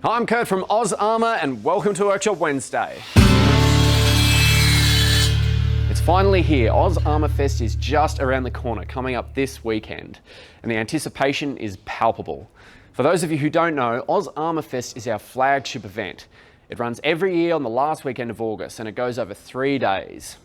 Hi, I'm Kurt from AusArmour and welcome to Workshop Wednesday. It's finally here. AusArmourfest is just around the corner, coming up this weekend, and the anticipation is palpable. For those of you who don't know, AusArmourfest is our flagship event. It runs every year on the last weekend of August and it goes over 3 days.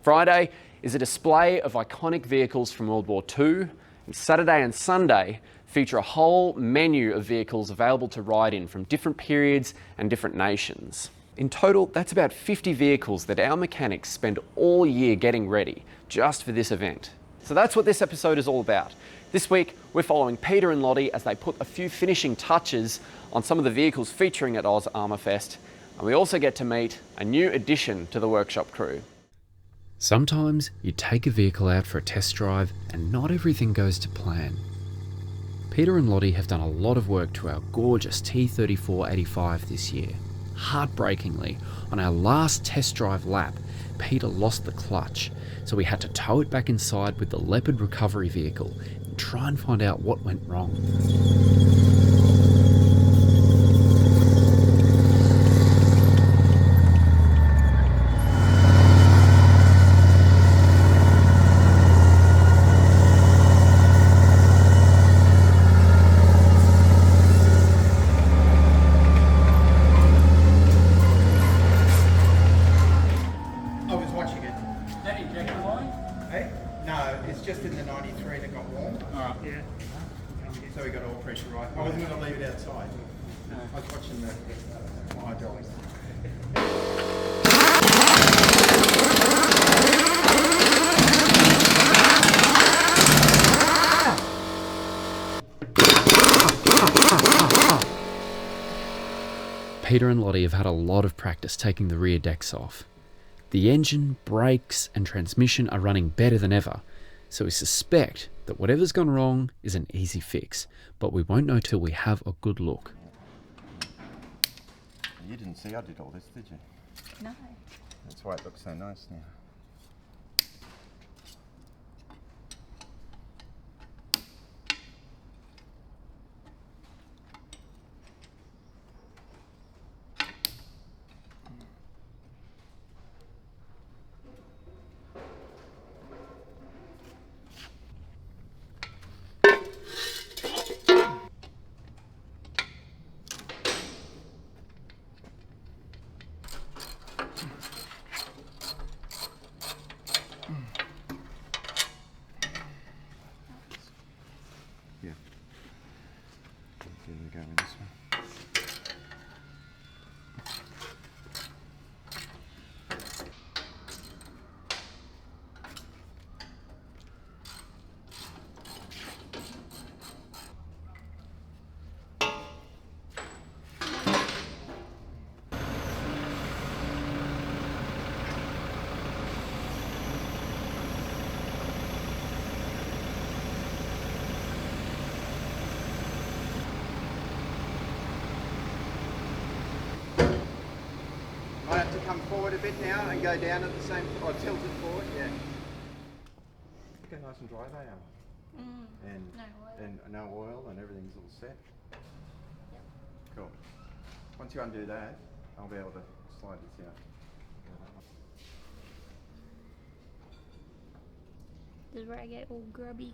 Friday is a display of iconic vehicles from World War II, and Saturday and Sunday feature a whole menu of vehicles available to ride in from different periods and different nations. In total, that's about 50 vehicles that our mechanics spend all year getting ready just for this event. So that's what this episode is all about. This week, we're following Peter and Lottie as they put a few finishing touches on some of the vehicles featuring at AusArmourfest, and we also get to meet a new addition to the workshop crew. Sometimes you take a vehicle out for a test drive and not everything goes to plan. Peter and Lottie have done a lot of work to our gorgeous T3485 this year. Heartbreakingly, on our last test drive lap, Peter lost the clutch, so we had to tow it back inside with the Leopard recovery vehicle and try and find out what went wrong. Just in the 93 and it got warm. Alright. Yeah. So we got all pressure right. I wasn't going to leave it outside. No. I was watching the hydraulics. Peter and Lottie have had a lot of practice taking the rear decks off. The engine, brakes and transmission are running better than ever, so we suspect that whatever's gone wrong is an easy fix, but we won't know till we have a good look. You didn't see I did all this, did you? No. That's why it looks so nice now. Yeah. Here we go with this one. I have to come forward a bit now and go down at the same, or tilt it forward, yeah. Look how nice and dry they are. And no oil and everything's all set. Yep. Cool. Once you undo that, I'll be able to slide this out. This is where I get all grubby.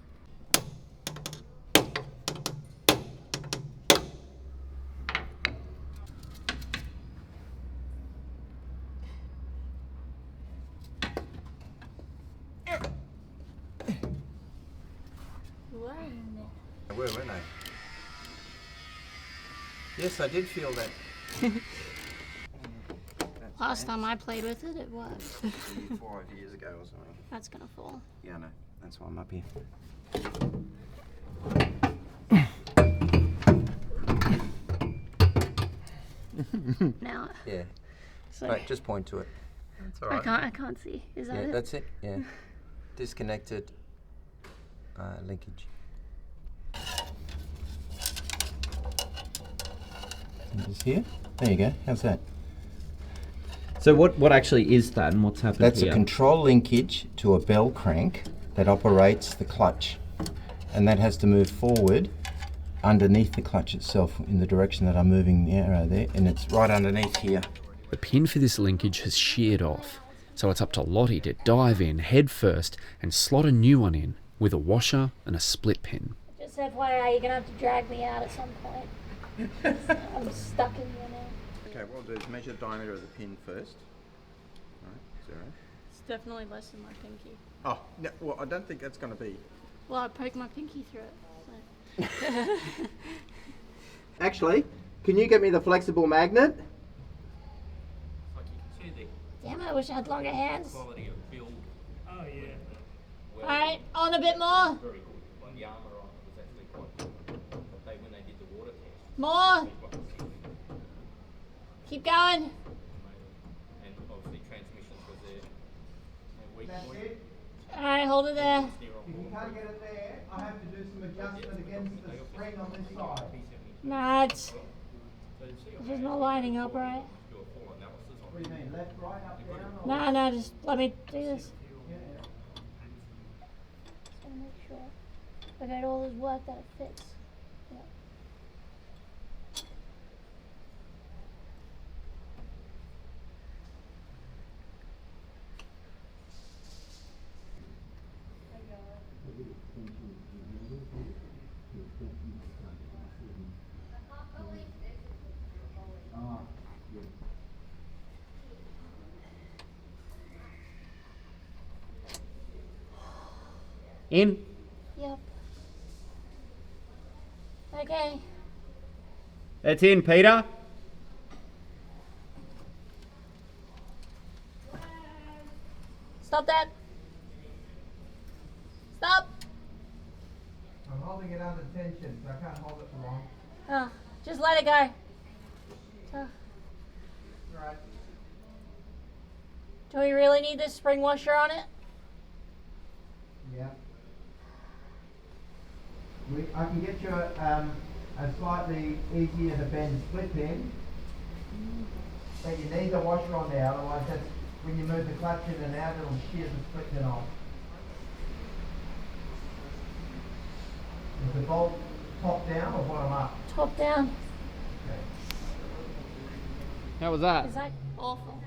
They were, weren't they? Yes, I did feel that. Last time I played with it, it was. 4 years ago or something. That's gonna fall. Yeah, I know. That's why I'm up here. Now. Yeah. So Right, just point to it. That's all right. I can't see. Is that Yeah, it? that's it. Yeah. Disconnected linkage. And just here. There you go. How's that? So what actually is that and what's happening That's here? a control linkage to a bell crank that operates the clutch. And that has to move forward underneath the clutch itself in the direction that I'm moving the arrow there, and it's right underneath here. The pin for this linkage has sheared off, so it's up to Lottie to dive in head first and slot a new one in with a washer and a split pin. Just FYI, you're gonna have to drag me out at some point. I'm stuck in here now. Okay, what we'll do is measure the diameter of the pin first. Alright, 0. It's definitely less than my pinky. Oh, no, well, I don't think that's going to be. Well, I poked my pinky through it. So. Actually, can you get me the flexible magnet? Damn, I wish I had longer hands. Quality of build. Oh yeah. Alright, on a bit more. Very good. When the armour on it was actually quite good. When they did the water test. More. Keep going. And obviously transmissions was there. Weak point. Alright, hold it there. If you can't get it there, I have to do some adjustment against the spring on this side. Nah, it's just not lining up right. What do you mean, left, right, up, down? Or? No, just let me do this. Just want to make sure I got all this work that it fits. Yeah. In. Yep. Okay. That's in, Peter. Stop that. Stop. I'm holding it under tension, so I can't hold it for long. Oh, just let it go. Oh. Right. Do we really need this spring washer on it? Yeah. I can get you a slightly easier to bend split pin, but you need the washer on there, otherwise that's, when you move the clutch in and out, it'll shear the split pin off. Is the bolt top down or bottom up? Top down. Okay. How was that? Is that awful?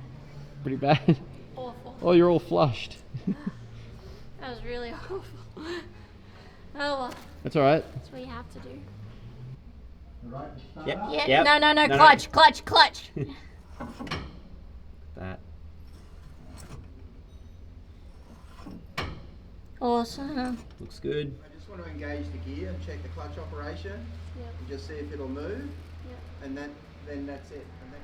Pretty bad. Awful. Oh, you're all flushed. That was really awful. Oh well, That's all right. that's what you have to do. Right, start Yep. up. Yeah, Yep. no, No, clutch, clutch, clutch. That. Awesome. Looks good. I just want to engage the gear and check the clutch operation Yep. and just see if it'll move, Yep. and then that's it. And then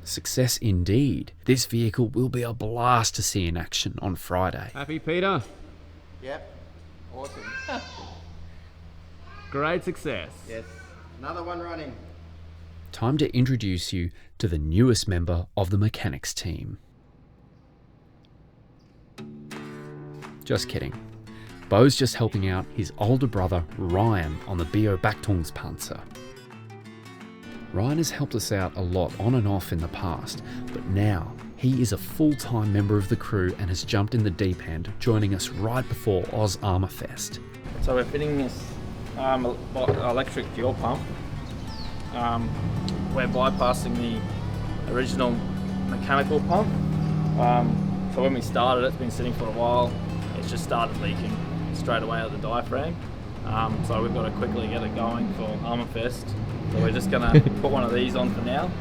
Success indeed. This vehicle will be a blast to see in action on Friday. Happy, Peter? Yep. Awesome. Great success. Yes. Another one running. Time to introduce you to the newest member of the mechanics team. Just kidding. Bo's just helping out his older brother Ryan on the Beobachtungspanzer. Ryan has helped us out a lot on and off in the past, but now he is a full-time member of the crew and has jumped in the deep end, joining us right before AusArmourfest. So we're fitting this electric fuel pump. We're bypassing the original mechanical pump. So when we started, it's been sitting for a while. It's just started leaking straight away out the diaphragm. So we've got to quickly get it going for AusArmourfest. So we're just going to put one of these on for now.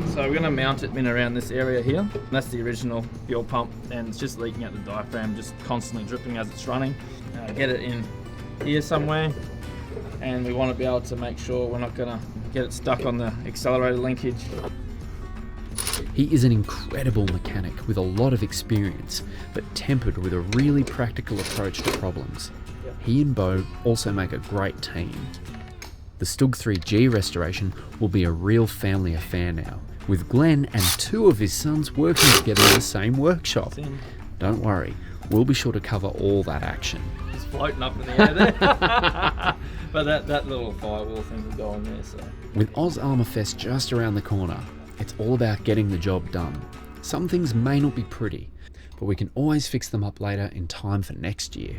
So we're going to mount it in around this area here. That's the original fuel pump, and it's just leaking out the diaphragm, just constantly dripping as it's running. Get it in here somewhere, and we want to be able to make sure we're not going to get it stuck on the accelerator linkage. He is an incredible mechanic with a lot of experience, but tempered with a really practical approach to problems. He and Beau also make a great team. The Stug 3G restoration will be a real family affair now, with Glenn and 2 of his sons working together in the same workshop. Don't worry, we'll be sure to cover all that action. Just floating up in the air there. But that little firewall thing will go on there, so. With AusArmourfest just around the corner, it's all about getting the job done. Some things may not be pretty, but we can always fix them up later in time for next year.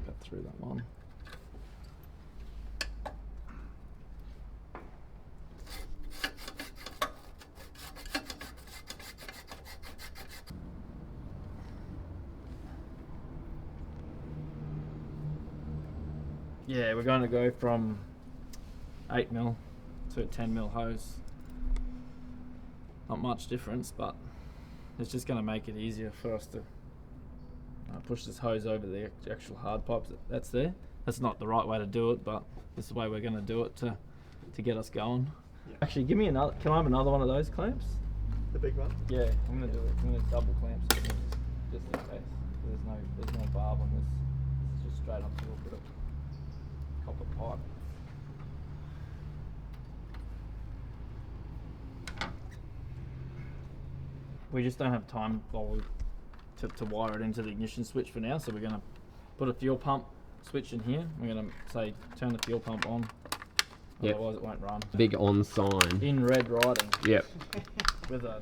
Cut through that one. Yeah, we're going to go from 8mm to a 10mm hose. Not much difference, but it's just going to make it easier for us to push this hose over the actual hard pipes that's there. That's not the right way to do it, but this is the way we're going to do it to get us going. Yeah. Actually, give me another. Can I have another one of those clamps? The big one? Yeah, I'm going to do it. I'm going to double clamp it just in case. There's no barb on this. This is just straight up to a bit of copper pipe. We just don't have time to wire it into the ignition switch for now, so we're going to put a fuel pump switch in here. We're going to say turn the fuel pump on, otherwise it won't run. Big on sign. In red writing. Yep. with a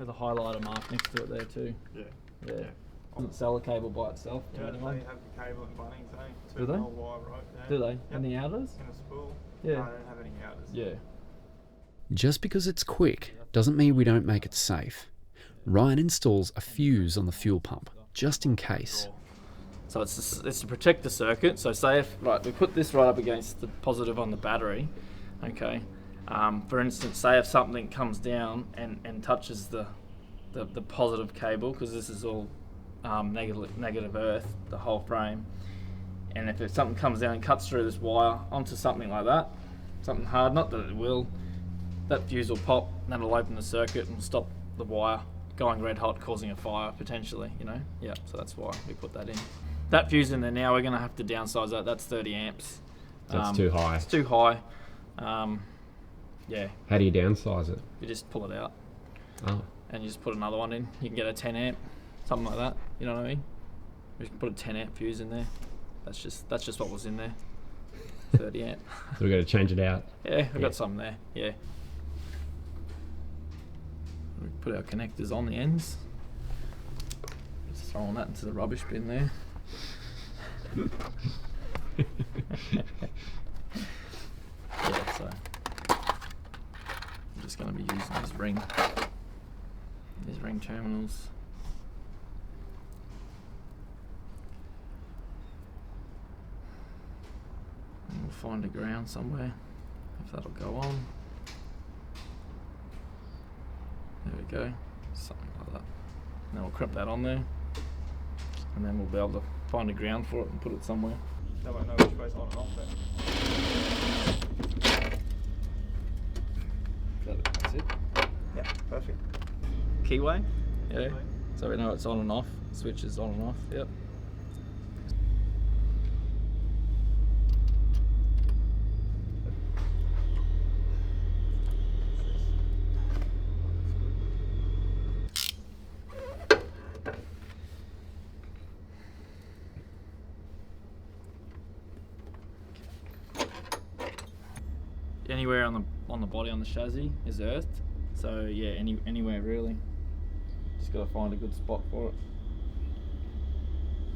highlighter mark next to it there too. Yeah. Doesn't sell a cable by itself to anyone. They have the cable and Bunnings, eh? Do they? Wire rope, yeah. Do they? Yep. And the outers? And a spool. Yeah. No, I don't have any outers. Yeah. Just because it's quick doesn't mean we don't make it safe. Ryan installs a fuse on the fuel pump, just in case. So it's to protect the circuit. So say if we put this right up against the positive on the battery, okay. For instance, say if something comes down and touches the positive cable, because this is all negative earth, the whole frame, and if something comes down and cuts through this wire onto something like that, something hard, not that it will, that fuse will pop, and that'll open the circuit and stop the wire going red hot, causing a fire potentially, you know? Yeah, so that's why we put that in. That fuse in there now, we're going to have to downsize that. That's 30 amps. That's too high. It's too high. Yeah. How do you downsize it? You just pull it out. Oh. And you just put another one in. You can get a 10 amp, something like that. You know what I mean? We can put a 10 amp fuse in there. That's just what was in there. 30 amp. So we've got to change it out. Yeah, we've got some there. Yeah. We put our connectors on the ends. Just throwing that into the rubbish bin there. Yeah, so I'm just going to be using these ring terminals. And we'll find a ground somewhere, if that'll go on. There we go, something like that. And then we'll crimp that on there, and then we'll be able to find a ground for it and put it somewhere. They won't know which way's on and off then. That's it. Yeah, perfect. Keyway? Yeah. So we know it's on and off. Switch is on and off. Yep. Anywhere on the body on the chassis is earthed, so yeah, anywhere really. Just gotta find a good spot for it.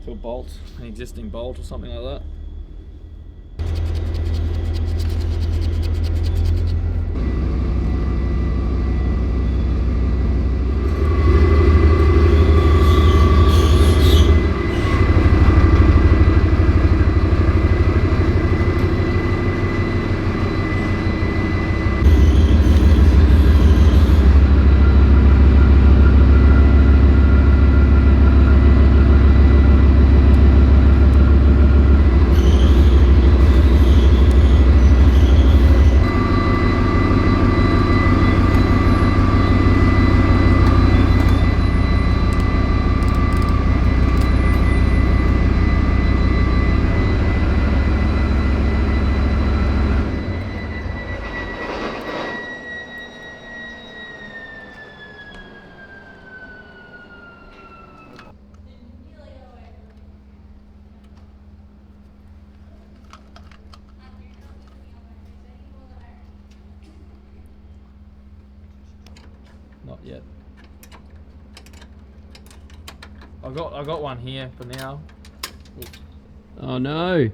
To a bolt, an existing bolt or something like that. yet. I got one here for now. Oh no!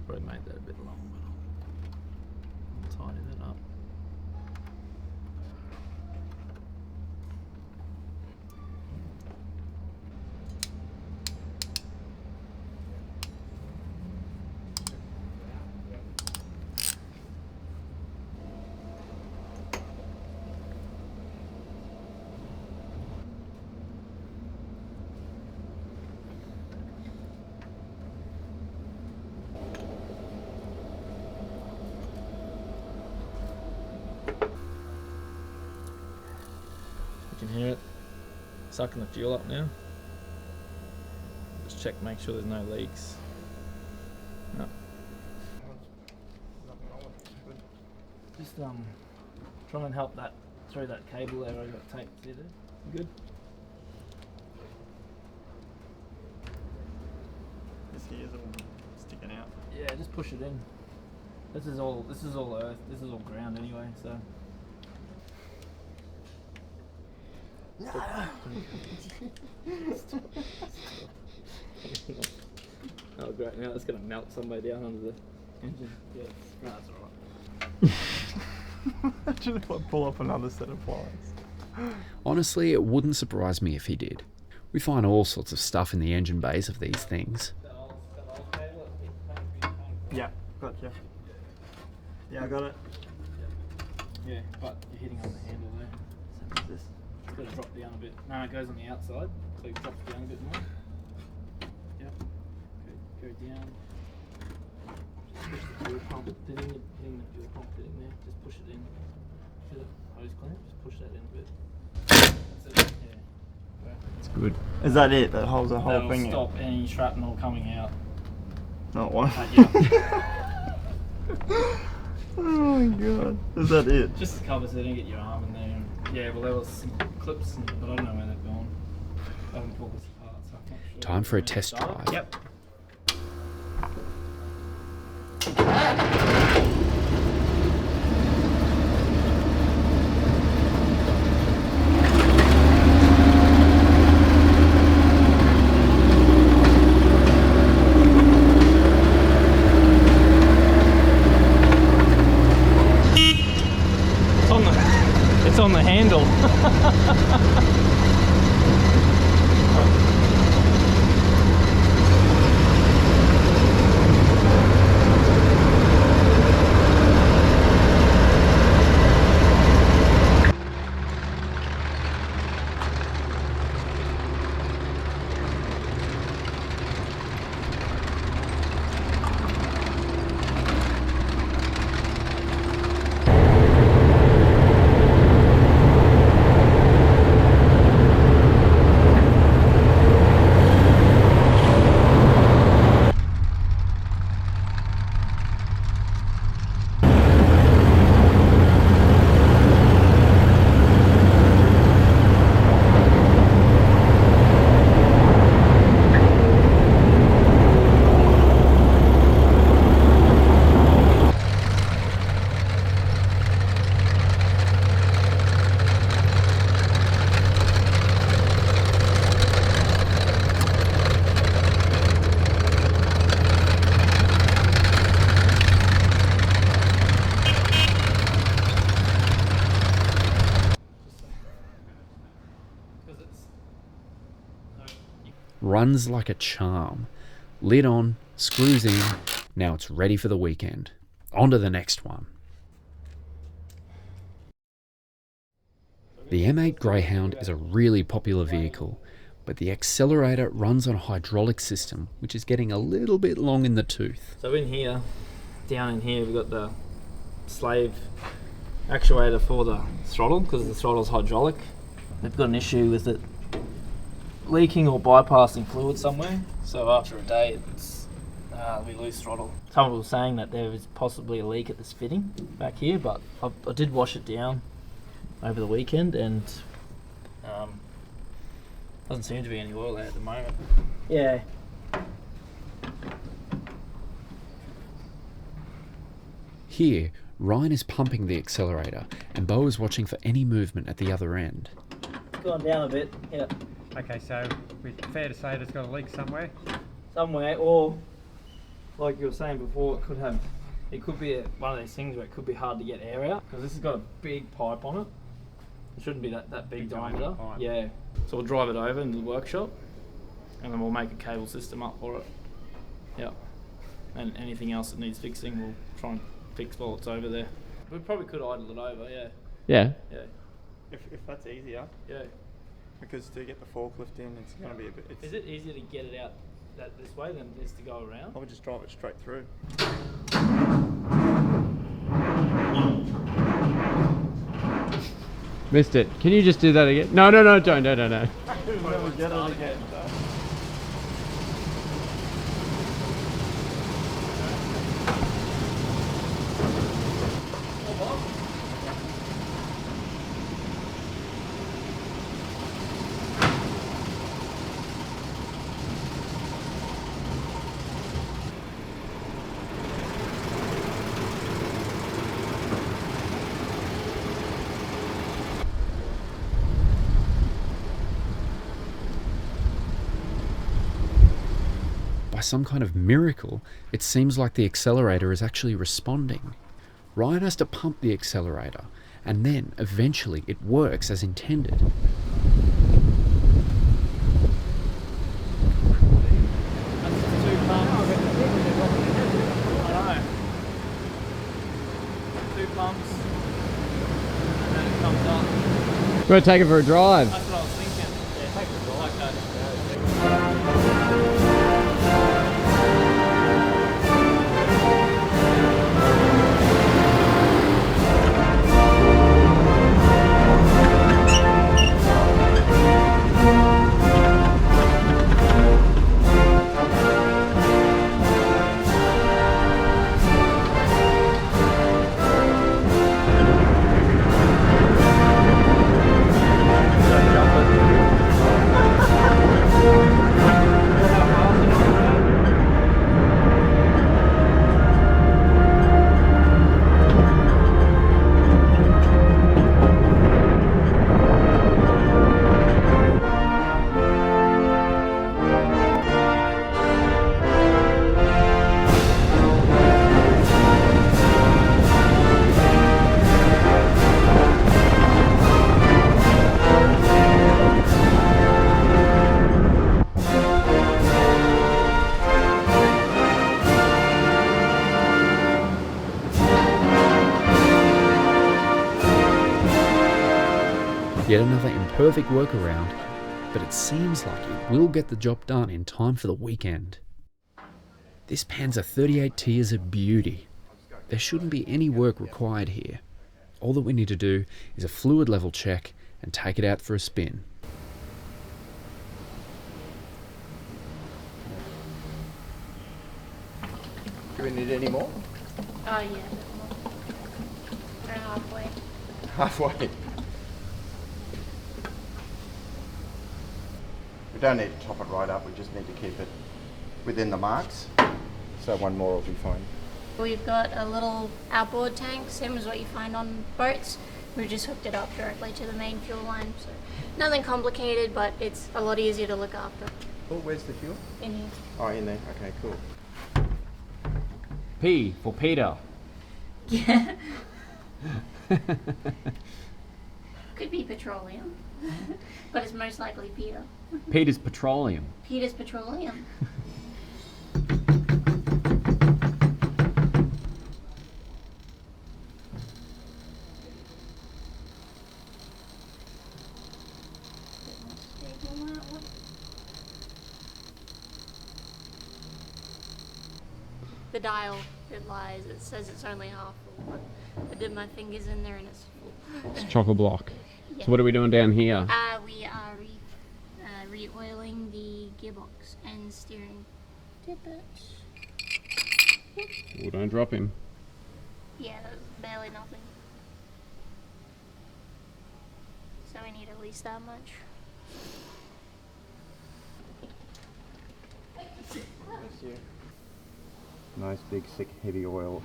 Probably made that a bit long, but I'll tidy that up. You can hear it sucking the fuel up now. Just check, make sure there's no leaks. No. Just try and help that through that cable there. I got tape through there. Good. This here's all sticking out. Yeah, just push it in. This is all earth. This is all ground anyway. So. Oh great, now it's going to melt somewhere down under the engine. Yeah, no, that's alright. Imagine if I pull up another set of pliers. Honestly, it wouldn't surprise me if he did. We find all sorts of stuff in the engine bays of these things. Yeah, gotcha. Yeah, I got it. Yeah, but you're hitting on the handle there. So this it's got to drop down a bit. No, it goes on the outside, so it drops down a bit more. Yep. Go down. Just push the fuel pump hitting the fuel pump fitting there. Just push it in. Feel it hose clamp. Just push that in a bit. That's it. Yeah. It's good. Is that it? That holds the whole That'll thing stop any shrapnel coming out. Not one. Yeah. Oh my god. Is that it? Just the covers there, and get your arm in there. And yeah, well there was some clips, but I don't know where they've gone. I haven't pulled this apart, so I'm not sure. Time for a test drive. Yep. It's on the handle. Runs like a charm. Lid on, screws in, now it's ready for the weekend. On to the next one. The M8 Greyhound is a really popular vehicle, but the accelerator runs on a hydraulic system, which is getting a little bit long in the tooth. So in here, down in here, we've got the slave actuator for the throttle, because the throttle's hydraulic. They've got an issue with it leaking or bypassing fluid somewhere, so after a day we lose throttle. Someone was saying that there is possibly a leak at this fitting back here, but I did wash it down over the weekend, and Doesn't seem to be any oil there at the moment. Yeah. Here, Ryan is pumping the accelerator and Beau is watching for any movement at the other end. It's gone down a bit, yeah. Okay, so we're fair to say it's got a leak somewhere? Somewhere, or like you were saying before, it could be one of these things where it could be hard to get air out, because this has got a big pipe on it. It shouldn't be that big diameter. Yeah. So we'll drive it over into the workshop and then we'll make a cable system up for it. Yeah. And anything else that needs fixing, we'll try and fix while it's over there. We probably could idle it over, yeah. Yeah. Yeah. If that's easier. Yeah. Because to get the forklift in, it's going to be a bit... Is it easier to get it out this way than it is to go around? I would just drive it straight through. Missed it. Can you just do that again? No, don't. Get it again. By some kind of miracle, it seems like the accelerator is actually responding. Ryan has to pump the accelerator, and then, eventually, it works as intended. Two pumps, and then it comes up. We're going to take it for a drive. That's what I was thinking. Yeah, take it for a drive. Yet another imperfect workaround, but it seems like it will get the job done in time for the weekend. This Panzer 38T is a beauty. There shouldn't be any work required here. All that we need to do is a fluid level check and take it out for a spin. Do we need any more? Oh yeah, we're halfway. Halfway. We don't need to top it right up, we just need to keep it within the marks. So one more will be fine. We've got a little outboard tank, same as what you find on boats. We've just hooked it up directly to the main fuel line, so nothing complicated, but it's a lot easier to look after. Cool, where's the fuel? In here. Oh, in there, okay, cool. P for Peter. Yeah. Could be petroleum, but it's most likely Peter. Peter's Petroleum. Peter's Petroleum. The dial, it lies. It says it's only half full, but I did my fingers in there and it's full. It's chock-a-block. Yeah. So what are we doing down here? We are re-oiling the gearbox and steering tippets. Oh, don't drop him. Yeah, there's barely nothing. So we need at least that much. Nice big thick heavy oil.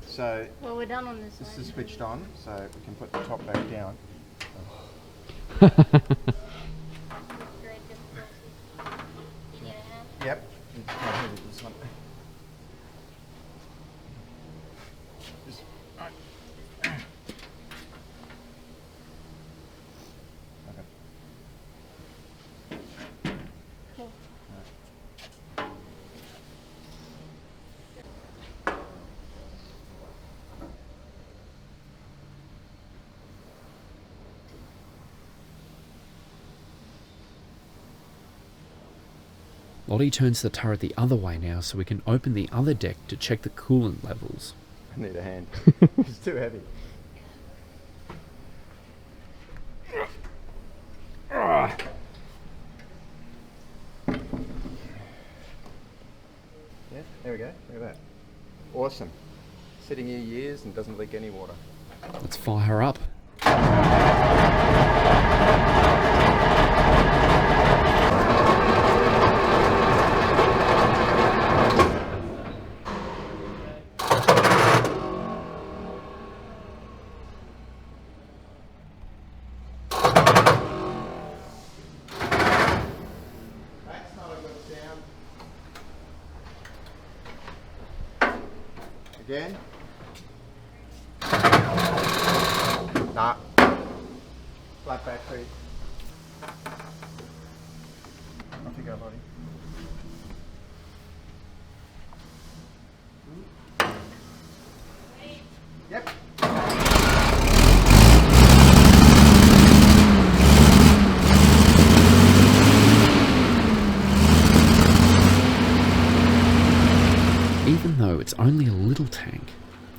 So Well, we're done on this this side. is switched on, so we can put the top back down. Great difficulty. You need a hand? Yep. It's quite heavy, this one. Just- Okay. Cool. Lottie turns the turret the other way now so we can open the other deck to check the coolant levels. I need a hand. It's too heavy. Yeah, there we go. Look at that. Awesome. Sitting here years and doesn't leak any water. Let's fire her up. That's not a good sound. Again. Nah. Flat battery. Off you go, buddy. Yep. Even though it's only a little tank,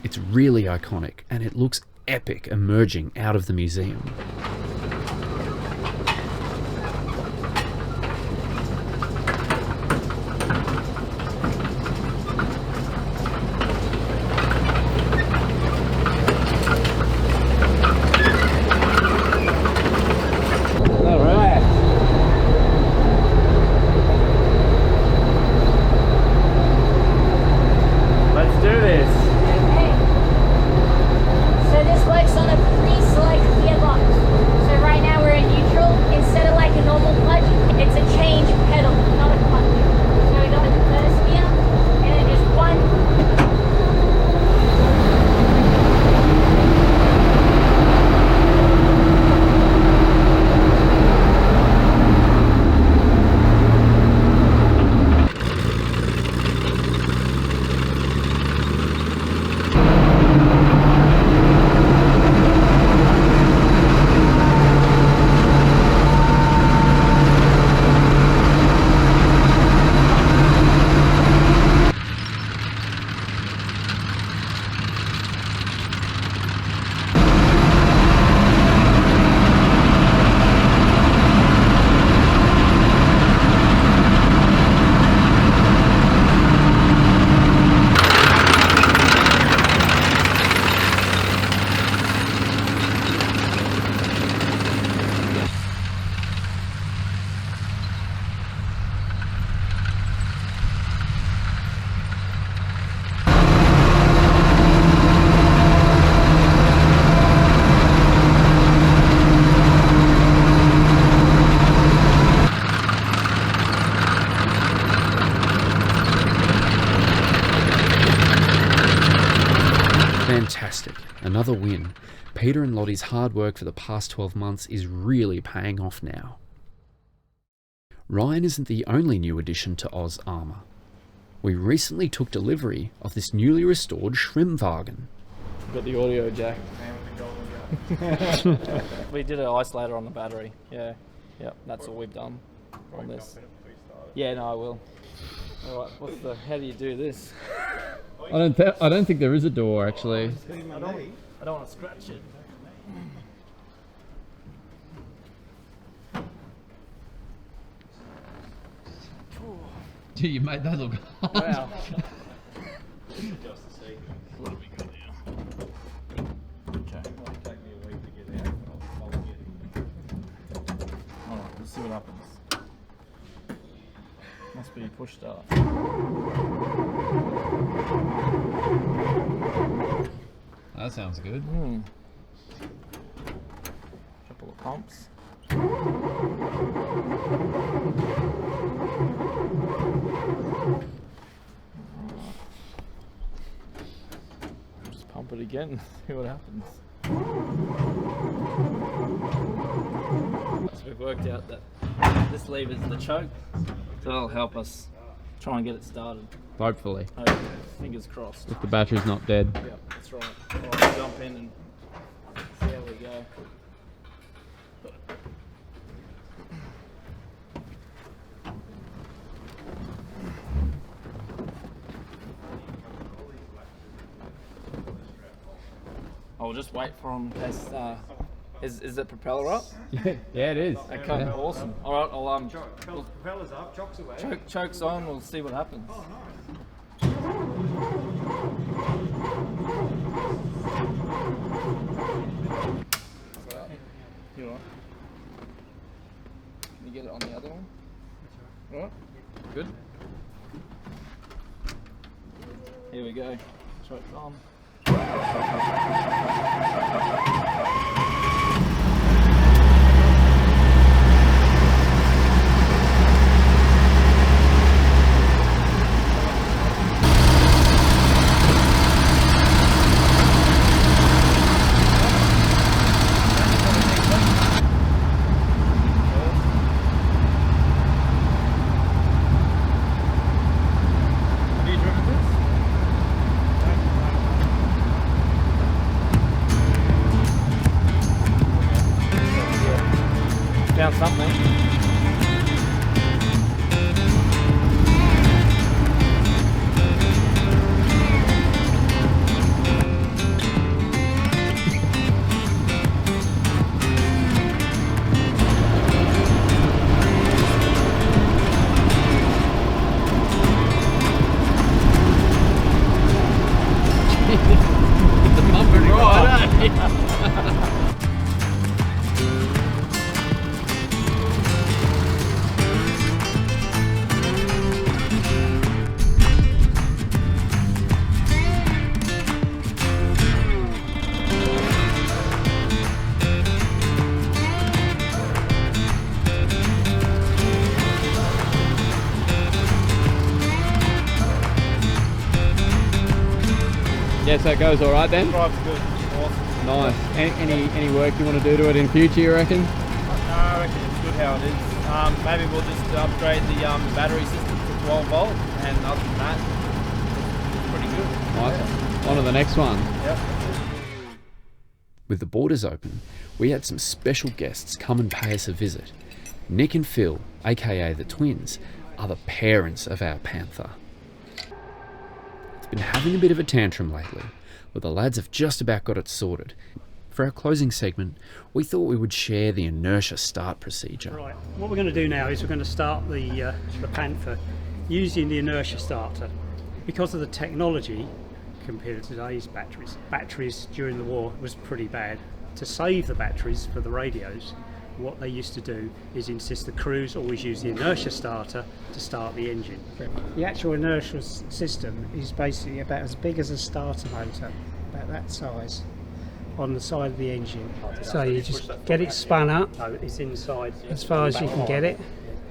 it's really iconic and it looks epic emerging out of the museum. Let's do this. Okay. So this works on a pre-select gearbox. So right now we're in neutral. Instead of like a normal clutch, it's a change pedal, not a clutch. So we got the first gear, and then just one. Fantastic. Another win. Peter and Lottie's hard work for the past 12 months is really paying off now. Ryan isn't the only new addition to AusArmour. We recently took delivery of this newly restored Schwimmwagen. Got the audio jack. We did an isolator on the battery. Yeah. Yep, that's all we've done on this. Yeah, no, I will. Alright, how do you do this? I don't think there is a door actually. I don't want to scratch it. Gee, you made that look hard. Wow. see what happens. Must be push start. That sounds good. Couple of pumps. Just pump it again, see what happens. So we've worked out that this lever is the choke, so that'll help us try and get it started. Hopefully. Fingers crossed. If the battery's not dead. Yep, that's right. I'll jump in and see how we go. I'll just wait for him in case. Is the propeller up? Yeah, it is. Okay, Yeah. awesome. All right, I'll Propeller's up, chocks away. chokes on. We'll see what happens. Oh, You all right? Can you get it on the other one? All right. Good. Here we go. Chokes on. Found something. The bumper ride, eh? Yeah, so it goes all right then? Drive's good. Awesome. Nice. Any work you want to do to it in future, you reckon? No, I reckon it's good how it is. Maybe we'll just upgrade the battery system to 12 volt, and other than that, it's pretty good. Nice. On to the next one. Yep. With the borders open, we had some special guests come and pay us a visit. Nick and Phil, aka the twins, are the parents of our Panther. It's been having a bit of a tantrum lately, but the lads have just about got it sorted. For our closing segment, we thought we would share the inertia start procedure. Right, what we're going to do now is we're going to start the Panther using the inertia starter. Because of the technology compared to today's batteries during the war was pretty bad. To save the batteries for the radios, what they used to do is insist the crews always use the inertia starter to start the engine. The actual inertia system is basically about as big as a starter motor, about that size, on the side of the engine. So you just get it spun up, it's inside as far as you can get it,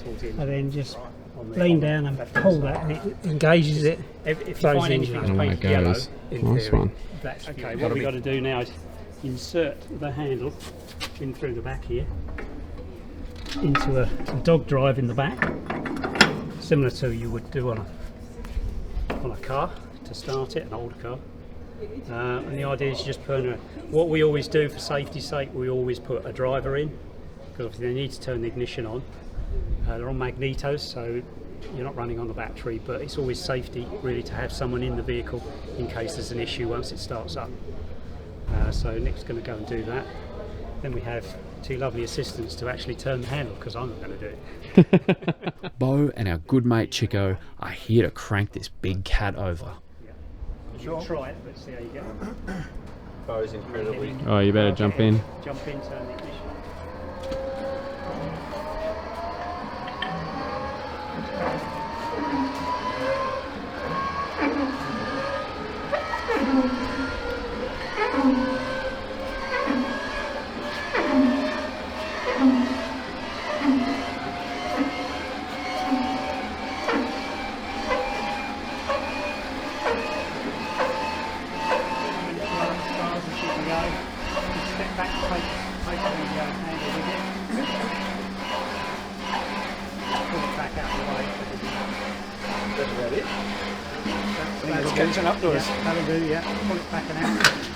and then just lean down and pull that, and it engages it. If you find anything's painted yellow, Nice one. that's okay. What we've got to do now is insert the handle in through the back here into a dog drive in the back, similar to you would do on a car to start it, an old car. And the idea is you just put what we always do for safety's sake, we always put a driver in, because obviously they need to turn the ignition on. They're on magnetos, so you're not running on the battery, but it's always safety really to have someone in the vehicle in case there's an issue once it starts up. So Nick's going to go and do that. Then we have two lovely assistants to actually turn the handle, because I'm not going to do it. Bo and our good mate Chico are here to crank this big cat over. Sure. Try it, let's see how you go. Bo's incredibly. Oh, you better jump in. Jump in, turn the ignition. back take the handle with it. Pull it back out the way. That's about it. That's It's catching up to us. Yeah, that'll do, yeah. Pull it back and out.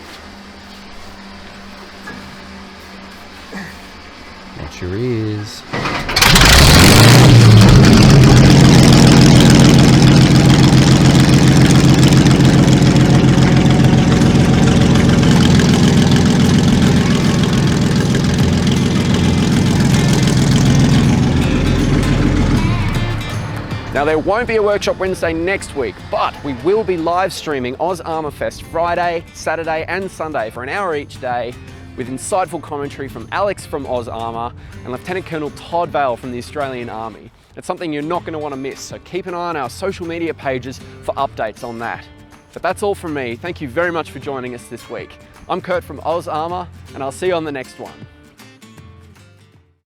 Watch your ears. Now there won't be a workshop Wednesday next week, but we will be live streaming AusArmourfest Friday, Saturday and Sunday for an hour each day with insightful commentary from Alex from AusArmour and Lieutenant Colonel Todd Vale from the Australian Army. It's something you're not going to want to miss, so keep an eye on our social media pages for updates on that. But that's all from me. Thank you very much for joining us this week. I'm Kurt from AusArmour and I'll see you on the next one.